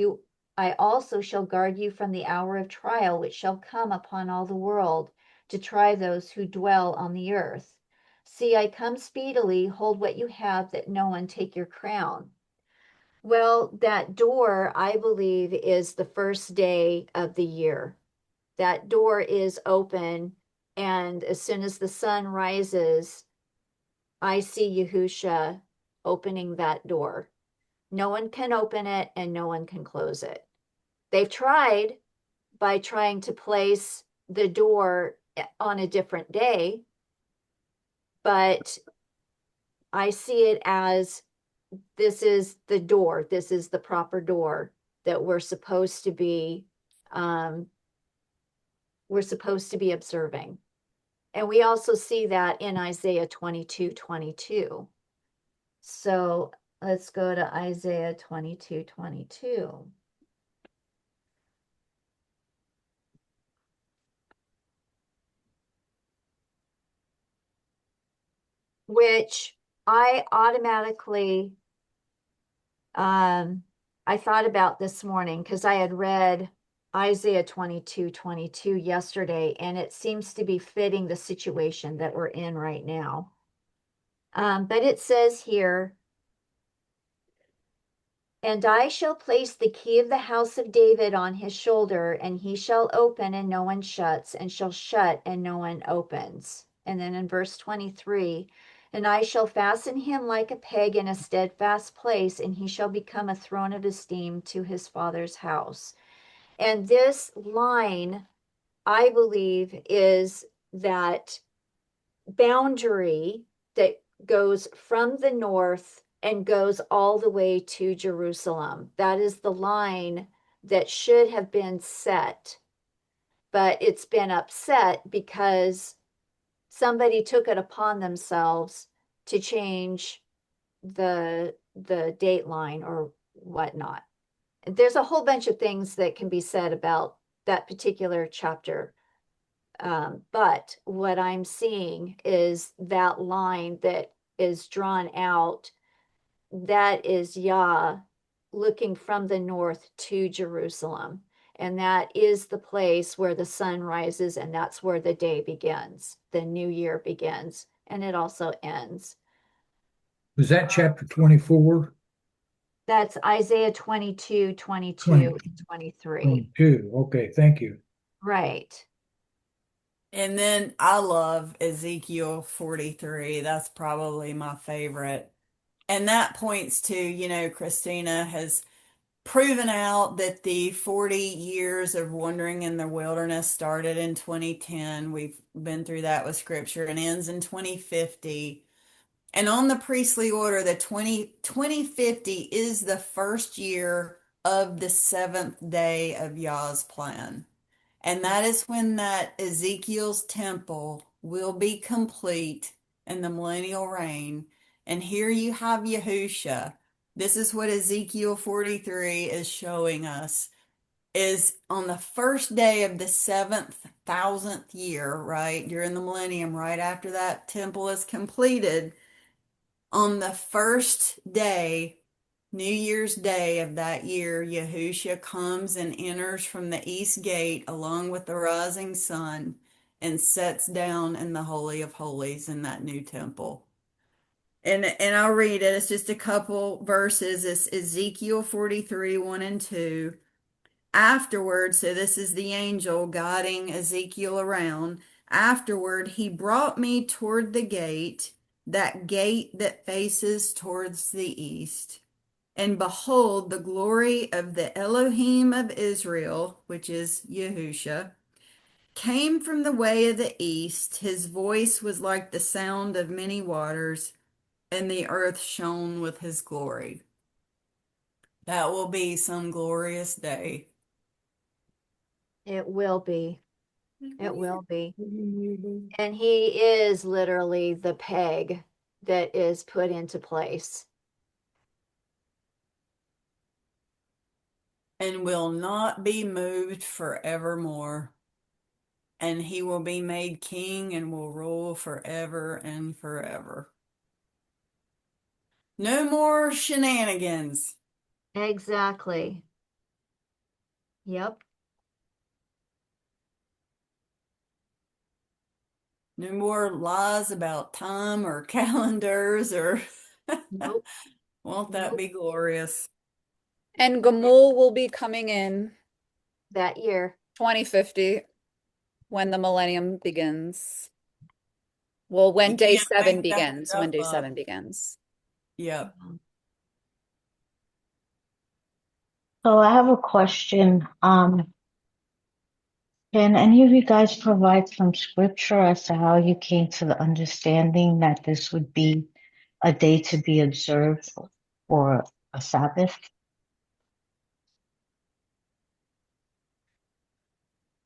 I also shall guard you from the hour of trial which shall come upon all the world to try those who dwell on the earth. See, I come speedily, hold what you have, that no one take your crown. Well, that door, I believe, is the first day of the year. That door is open, and as soon as the sun rises, I see Yahusha opening that door. No one can open it and no one can close it. They've tried by trying to place the door on a different day, but I see it as this is the door. This is the proper door that um, we're supposed to be observing. And we also see that in Isaiah 22:22. So let's go to Isaiah 22:22. Which I automatically I thought about this morning because I had read Isaiah 22:22 yesterday, and it seems to be fitting the situation that we're in right now. But it says here, and I shall place the key of the house of David on his shoulder, and he shall open and no one shuts, and shall shut and no one opens. And then in verse 23, and I shall fasten him like a peg in a steadfast place, and he shall become a throne of esteem to his father's house. And this line, I believe, is that boundary that goes from the north and goes all the way to Jerusalem. That is the line that should have been set, but it's been upset because somebody took it upon themselves to change the date line or whatnot. There's a whole bunch of things that can be said about that particular chapter. But what I'm seeing is that line that is drawn out, that is Yah looking from the north to Jerusalem. And that is the place where the sun rises, and that's where the day begins. The new year begins, and it also ends. Was that chapter 24? That's Isaiah 22, 22, 20, and 23. 22. Okay, thank you. Right. And then I love Ezekiel 43. That's probably my favorite. And that points to, Christina has proven out that the 40 years of wandering in the wilderness started in 2010. We've been through that with scripture, and ends in 2050. And on the priestly order, the 2050 is the first year of the seventh day of Yah's plan. And that is when that Ezekiel's temple will be complete in the millennial reign. And here you have Yahusha. This is what Ezekiel 43 is showing us, is on the first day of the 7,000th year, right? During the millennium, right after that temple is completed, on the first day, New Year's Day of that year, Yahushua comes and enters from the east gate along with the rising sun and sets down in the Holy of Holies in that new temple. And I'll read it. It's just a couple verses. It's Ezekiel 43, 1 and 2. Afterward, so this is the angel guiding Ezekiel around. Afterward, he brought me toward the gate, that gate that faces towards the east. And behold, the glory of the Elohim of Israel, which is Yahusha, came from the way of the east. His voice was like the sound of many waters, and the earth shone with his glory. That will be some glorious day. It will be. It will be. And he is literally the peg that is put into place. And will not be moved forevermore. And he will be made king and will rule forever and forever. No more shenanigans. Exactly. Yep. No more lies about time or calendars or Nope. won't that Nope. be glorious? And Gamul will be coming in That year. 2050 when the millennium begins. Well, when You day can't 7 make that begins, when stuff day up. 7 begins. Yep. So I have a question. Can any of you guys provide some scripture as to how you came to the understanding that this would be a day to be observed for a Sabbath?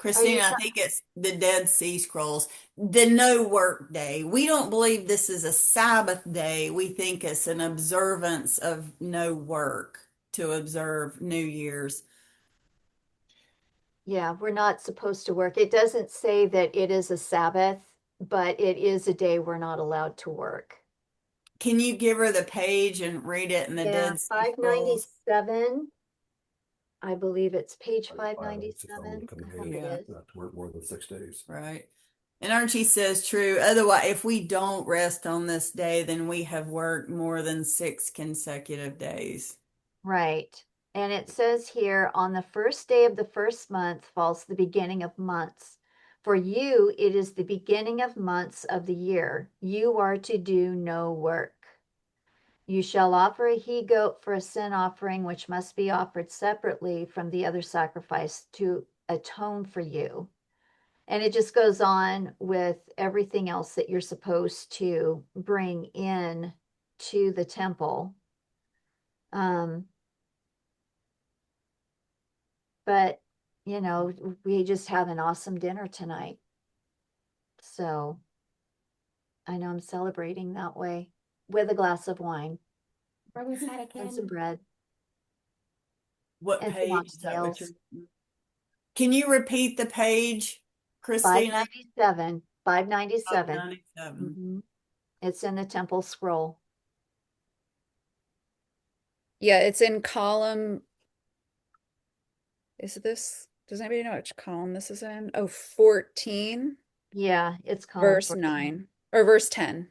Are you Christina, I think it's the Dead Sea Scrolls, the no work day. We don't believe this is a Sabbath day. We think it's an observance of no work to observe New Year's. Yeah, we're not supposed to work. It doesn't say that it is a Sabbath, but it is a day we're not allowed to work. Can you give her the page and read it in the Yeah, Dead Sea Scrolls? 597. I believe it's page Like violence, it's 597. coming I hope in, it Yeah. is. not to work more than 6 days. Right. And Archie says true. Otherwise, if we don't rest on this day, then we have worked more than 6 consecutive days. Right. And it says here, on the first day of the first month falls the beginning of months. For you, it is the beginning of months of the year. You are to do no work. You shall offer a he goat for a sin offering, which must be offered separately from the other sacrifice to atone for you. And it just goes on with everything else that you're supposed to bring in to the temple Um, but you know, we just had an awesome dinner tonight. So I know I'm celebrating that way with a glass of wine Where was that and some again? bread What and some page is that what oxtails. you're? Can you repeat the page, Christina? 597. 597. 597. Mm-hmm. It's in the temple scroll. Yeah, it's in column. Is this, does anybody know which column this is in? Oh, 14, Yeah, it's column verse 14. 9, or verse 10,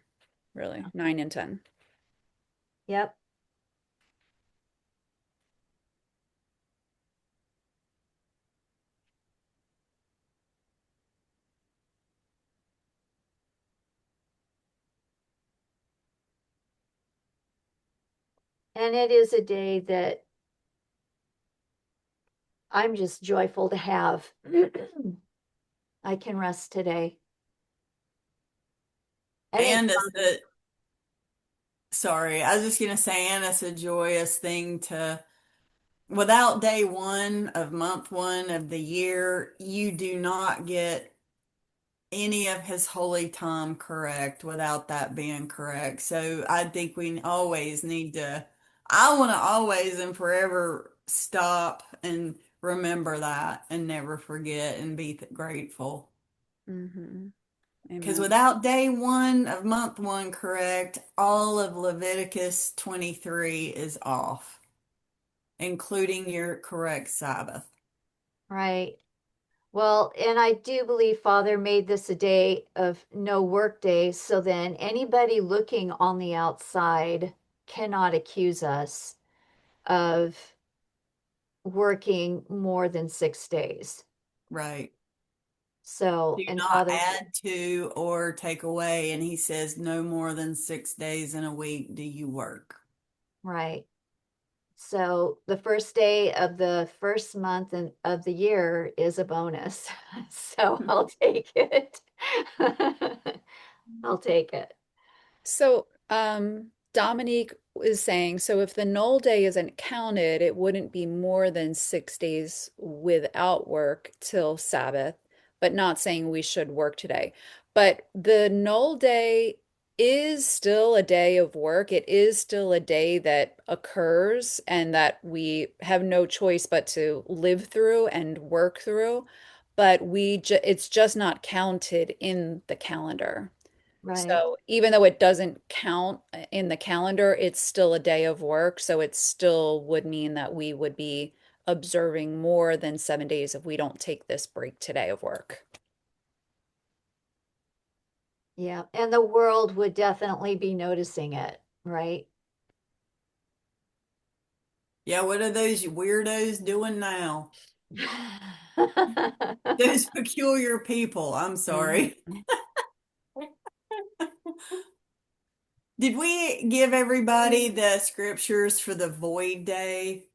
really, 9 and 10. Yep. And it is a day that I'm just joyful to have. I can rest today. I think And it's a, sorry, I was just gonna say, and it's a joyous thing to, without day one of month one of the year, you do not get any of his holy time correct without that being correct. So I think we always need to, I want to always and forever stop and remember that and never forget and be grateful. Mm-hmm. Because Amen. without day one of month one correct, all of Leviticus 23 is off, including your correct Sabbath. right. Well, and I do believe Father made this a day of no work days, so then anybody looking on the outside cannot accuse us of working more than 6 days. Right. So, Do and not Father, add to or take away. And he says, no more than 6 days in a week do you work. right. So the first day of the first month of the year is a bonus. So I'll take it. I'll take it. So, Dominique is saying, so if the null day isn't counted, it wouldn't be more than 6 days without work till Sabbath, but not saying we should work today. But the null day is still a day of work. It is still a day that occurs and that we have no choice but to live through and work through. But it's just not counted in the calendar. Right. So even though it doesn't count in the calendar, it's still a day of work. So it still would mean that we would be observing more than 7 days if we don't take this break today of work. Yeah. And the world would definitely be noticing it, right? Yeah, what are those weirdos doing now? Those peculiar people. I'm sorry. Mhm. Did we give everybody the scriptures for the void day?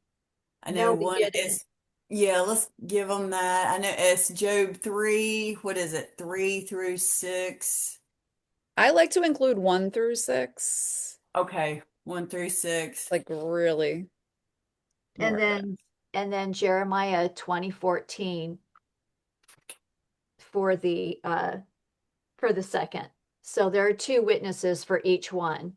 I know No, we one didn't. is, yeah, let's give them that. I know it's Job 3. What is it? 3 through 6. I like to include 1 through 6, Okay, 1 through 6. like really And more of it. then Jeremiah 2014 for the second. So there are two witnesses for each one.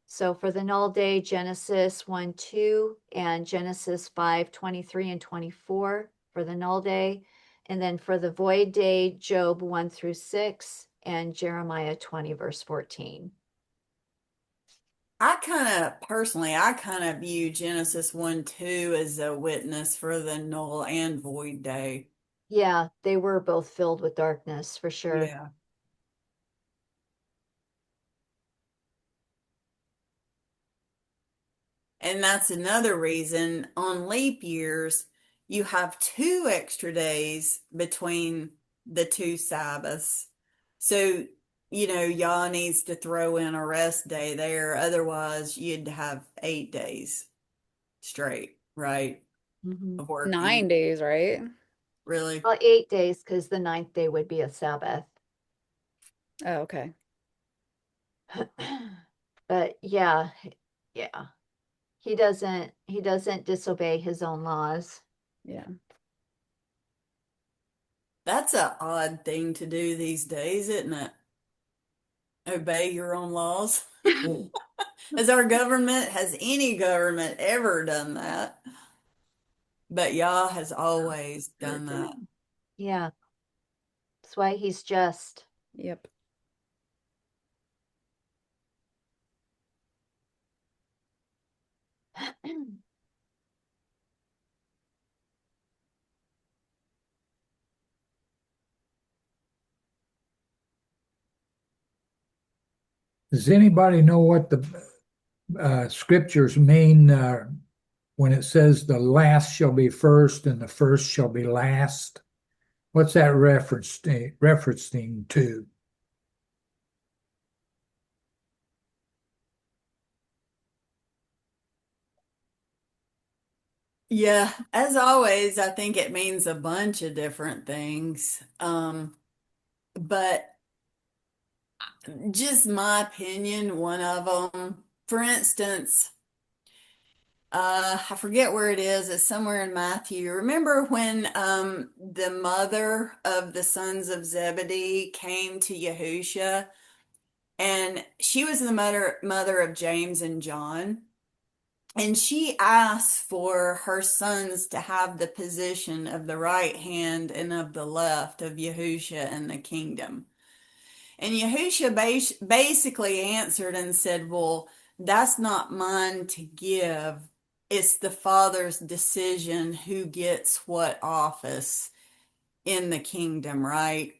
So for the null day, Genesis 1, 2, and Genesis 5, 23 and 24 for the null day. And then for the void day, Job 1 through 6 and Jeremiah 20, verse 14. I kind of view Genesis 1, 2 as a witness for the null and void day. Yeah, they were both filled with darkness for sure. Yeah. And that's another reason on leap years, you have 2 extra days between the two Sabbaths. So, y'all needs to throw in a rest day there. Otherwise, you'd have 8 days straight, right? Mhm. Of working. 9 days, right? Really? Well, 8 days because the ninth day would be a Sabbath. Oh, okay. But yeah, yeah. He doesn't disobey his own laws. Yeah. That's an odd thing to do these days, isn't it? Obey your own laws. Has any government ever done that? But Yah has always done that. Yeah. That's why he's just. Yep. Does anybody know what the scriptures mean when it says the last shall be first and the first shall be last? What's that referencing to? Yeah, as always, I think it means a bunch of different things. But just my opinion, one of them, for instance, I forget where it is. It's somewhere in Matthew. Remember when the mother of the sons of Zebedee came to Yahusha, and she was the mother of James and John, and she asked for her sons to have the position of the right hand and of the left of Yahusha in the kingdom. And Yahusha basically answered and said, well, that's not mine to give. It's the Father's decision who gets what office in the kingdom, right?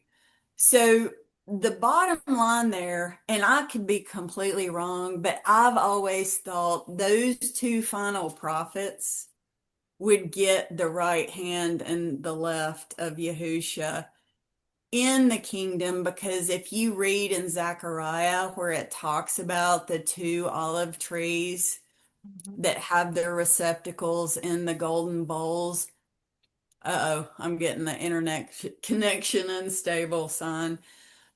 So the bottom line there, and I could be completely wrong, but I've always thought those two final prophets would get the right hand and the left of Yahusha in the kingdom, because if you read in Zechariah where it talks about the two olive trees that have their receptacles in the golden bowls. Uh-oh, I'm getting the internet connection unstable sign.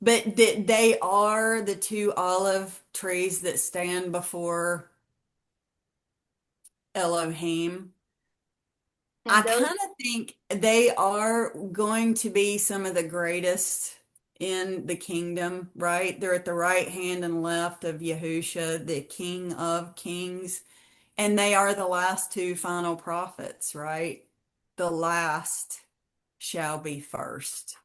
But they are the two olive trees that stand before Elohim. I And those kind of think they are going to be some of the greatest in the kingdom, right? They're at the right hand and left of Yahusha, the King of Kings, and they are the last two final prophets, right? The last shall be first.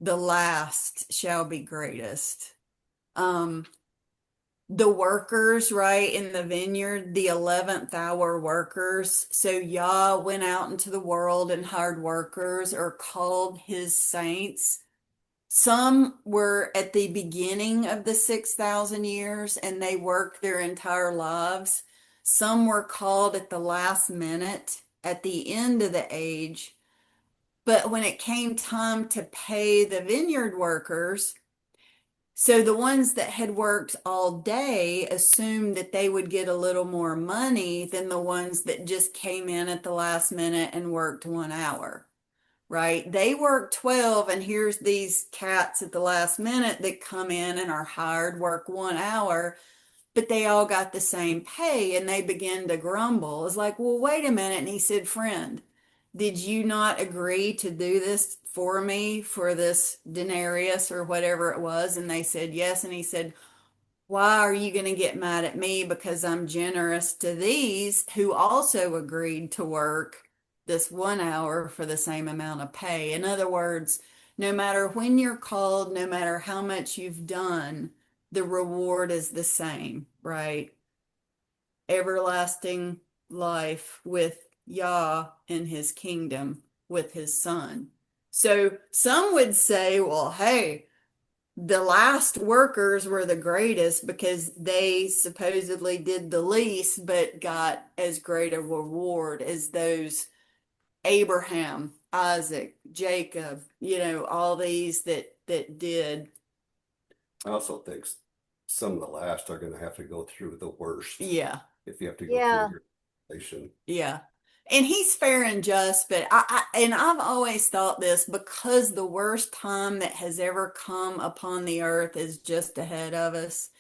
The last shall be greatest. Um, the workers, right, in the vineyard, the 11th hour workers. So Yah went out into the world and hired workers, or called his saints. Some were at the beginning of the 6,000 years and they worked their entire lives. Some were called at the last minute, at the end of the age. But when it came time to pay the vineyard workers, so the ones that had worked all day assumed that they would get a little more money than the ones that just came in at the last minute and worked 1 hour, right? They worked 12, and here's these cats at the last minute that come in and are hired, work 1 hour, but they all got the same pay, and they began to grumble. It's like, well, wait a minute. And he said, friend, did you not agree to do this for me for this denarius or whatever it was? And they said, yes. And he said, why are you going to get mad at me because I'm generous to these who also agreed to work this 1 hour for the same amount of pay? In other words, no matter when you're called, no matter how much you've done, the reward is the same, right? Everlasting life with Yah in his kingdom with his son. So some would say, well, hey, the last workers were the greatest because they supposedly did the least, but got as great a reward as those Abraham, Isaac, Jacob, all these that did. I also think some of the last are going to have to go through the worst. Yeah. If you have to go Yeah. through your relation. Yeah. And he's fair and just, but I've always thought this, because the worst time that has ever come upon the earth is just ahead of us.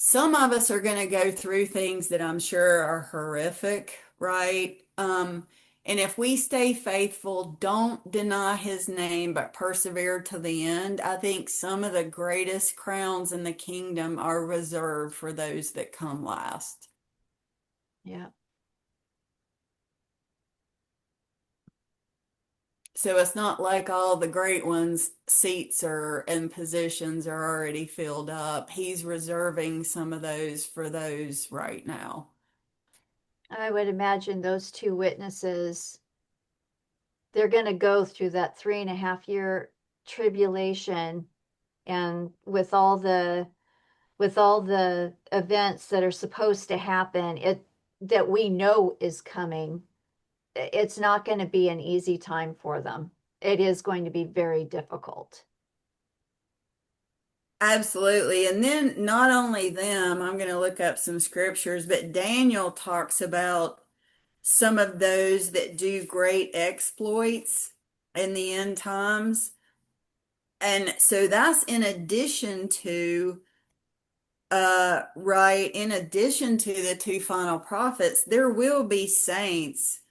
some of us are going to go through things that I'm sure are horrific, right? And if we stay faithful, don't deny his name, but persevere to the end, I think some of the greatest crowns in the kingdom are reserved for those that come last. Yeah. So it's not like all the great ones' seats are and positions are already filled up. He's reserving some of those for those right now. I would imagine those two witnesses, they're going to go through that 3.5 year tribulation, and with all the events that are supposed to happen, it that we know is coming, it's not going to be an easy time for them. It is going to be very difficult. Absolutely. And then not only them, I'm going to look up some scriptures, but Daniel talks about some of those that do great exploits in the end times. And so that's in addition to right, in addition to the two final prophets, there will be saints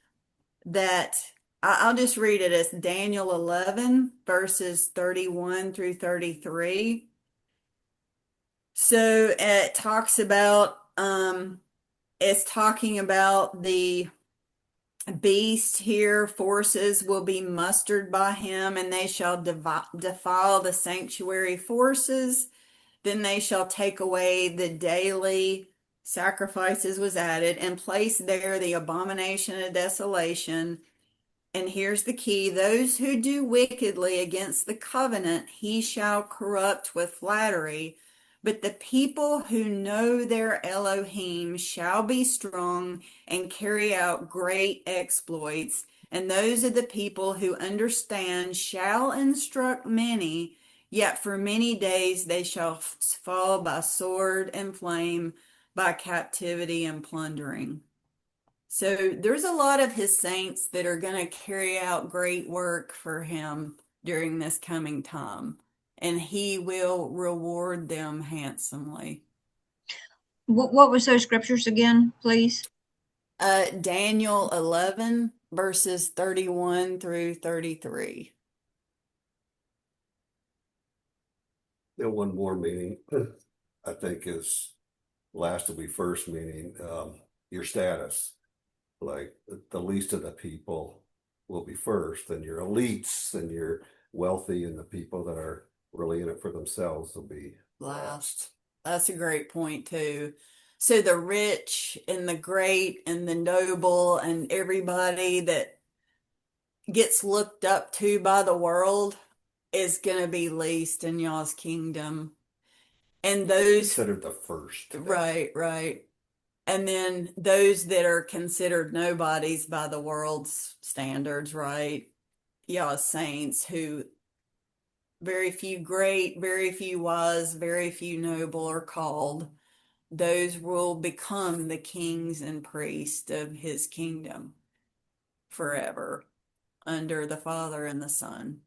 that I'll just read it as Daniel 11 verses 31 through 33. So it talks about it's talking about the beast here. Forces will be mustered by him, and they shall defile the sanctuary forces. Then they shall take away the daily sacrifices was added, and place there the abomination of desolation. And here's the key: those who do wickedly against the covenant, he shall corrupt with flattery. But the people who know their Elohim shall be strong and carry out great exploits. And those of the people who understand shall instruct many, yet for many days they shall fall by sword and flame, by captivity and plundering. So there's a lot of his saints that are going to carry out great work for him during this coming time, and he will reward them handsomely. What was those scriptures again, please? Daniel 11 verses 31 through 33. And one more meaning, I think, is last will be first, meaning your status. Like the least of the people will be first, and your elites and your wealthy and the people that are really in it for themselves will be last. That's a great point too. So the rich and the great and the noble and everybody that gets looked up to by the world is going to be least in y'all's kingdom. And those considered the first. Right. And then those that are considered nobodies by the world's standards, right? Y'all saints who very few great, very few wise, very few noble are called. Those will become the kings and priests of his kingdom forever under the Father and the Son.